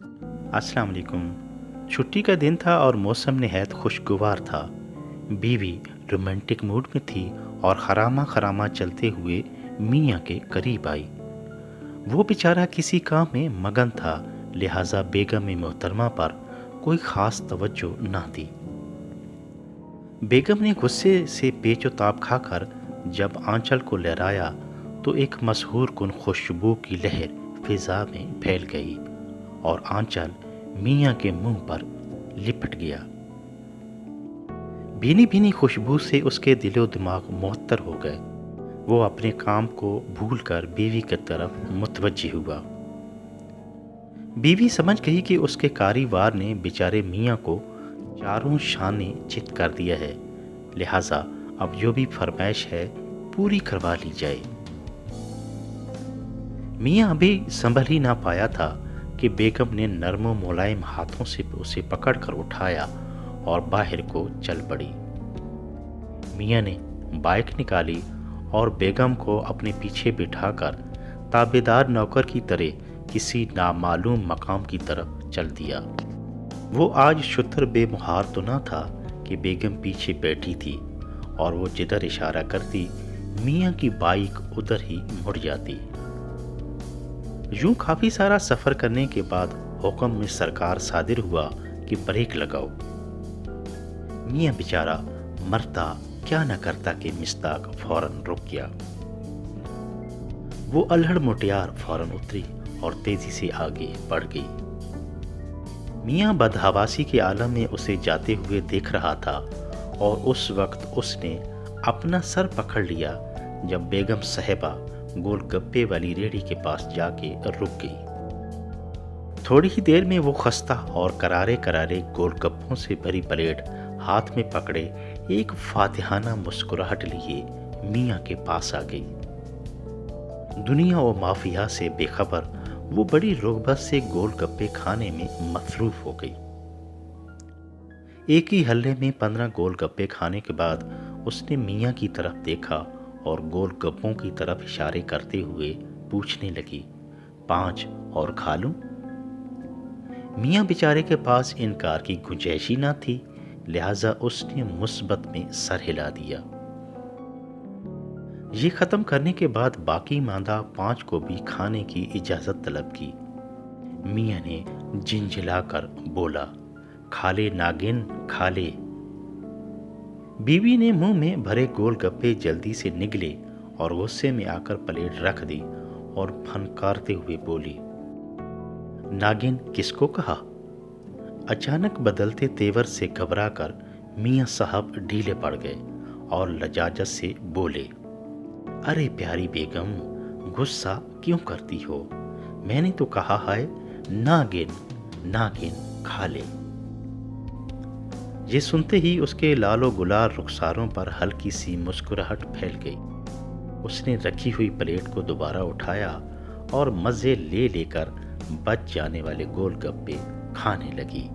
अस्सलाम वालेकुम। छुट्टी का दिन था और मौसम नहायत खुशगवार था। बीवी रोमांटिक मूड में थी और खरामा खरामा चलते हुए मियाँ के करीब आई। वो बेचारा किसी काम में मगन था, लिहाजा बेगम मोहतरमा पर कोई ख़ास तवज्जो न दी। बेगम ने गुस्से से पेचो-ताप खाकर जब आंचल को लहराया तो एक मशहूर कुन खुशबू की लहर फिज़ा में फैल गई और आंचल मियाँ के मुंह पर लिपट गया। भीनी भीनी खुशबू से उसके दिलो दिमाग मुअत्तर हो गए। वो अपने काम को भूलकर बीवी की तरफ मुतवज्जि हुआ। बीवी समझ गई कि उसके कारीवार ने बेचारे मियाँ को चारों शाने चित कर दिया है, लिहाजा अब जो भी फरमाइश है पूरी करवा ली जाए। मियाँ अभी संभल ही ना पाया था कि बेगम ने नरम मुलायम हाथों से उसे पकड़कर उठाया और बाहर को चल पड़ी। मियाँ ने बाइक निकाली और बेगम को अपने पीछे बिठाकर ताबेदार नौकर की तरह किसी नामालूम मकाम की तरफ चल दिया। वो आज शुतर बेमुहार तो न था कि बेगम पीछे बैठी थी और वो जिधर इशारा करती मियाँ की बाइक उधर ही मुड़ जाती। यूं काफी सारा सफर करने के बाद हुक्म में सरकार सादिर हुआ कि ब्रेक लगाओ। मियाँ बेचारा मरता क्या न करता कि मिस्ताक फौरन रुक गया। वो अल्हड़ मुटियार फौरन उतरी और तेजी से आगे बढ़ गई। मियाँ बदहवासी के आलम में उसे जाते हुए देख रहा था और उस वक्त उसने अपना सर पकड़ लिया जब बेगम साहिबा गोलगप्पे वाली रेहड़ी के पास जाके रुक गई। थोड़ी ही देर में वो खस्ता और करारे करारे गोलगप्पों से भरी प्लेट हाथ में पकड़े एक फातिहाना मुस्कुराहट लिए मियाँ के पास आ गई। दुनिया और माफिया से बेखबर वो बड़ी रोगबत से गोलगप्पे खाने में मसरूफ हो गई। एक ही हल्ले में 15 गोलगप्पे खाने के बाद उसने मियाँ की तरफ देखा और गोलगप्पों की तरफ इशारे करते हुए पूछने लगी, 5 और खा लूं? मियाँ बेचारे के पास इनकार की गुंजाइश ही ना थी, लिहाजा उसने मुस्बत में सर हिला दिया। ये खत्म करने के बाद बाकी मांदा 5 को भी खाने की इजाजत तलब की। मियाँ ने झिंझिलाकर बोला, खा ले नागिन खा ले। बीवी ने मुंह में भरे गोलगप्पे जल्दी से निगले और गुस्से में आकर प्लेट रख दी और फनकारते हुए बोली, नागिन किसको कहा? अचानक बदलते तेवर से घबराकर मियाँ साहब ढीले पड़ गए और लजाजत से बोले, अरे प्यारी बेगम, गुस्सा क्यों करती हो? मैंने तो कहा है नागिन नागिन खा ले। ये सुनते ही उसके लालो गुलाल रुखसारों पर हल्की सी मुस्कुराहट फैल गई। उसने रखी हुई प्लेट को दोबारा उठाया और मज़े ले लेकर बच जाने वाले गोलगप्पे खाने लगी।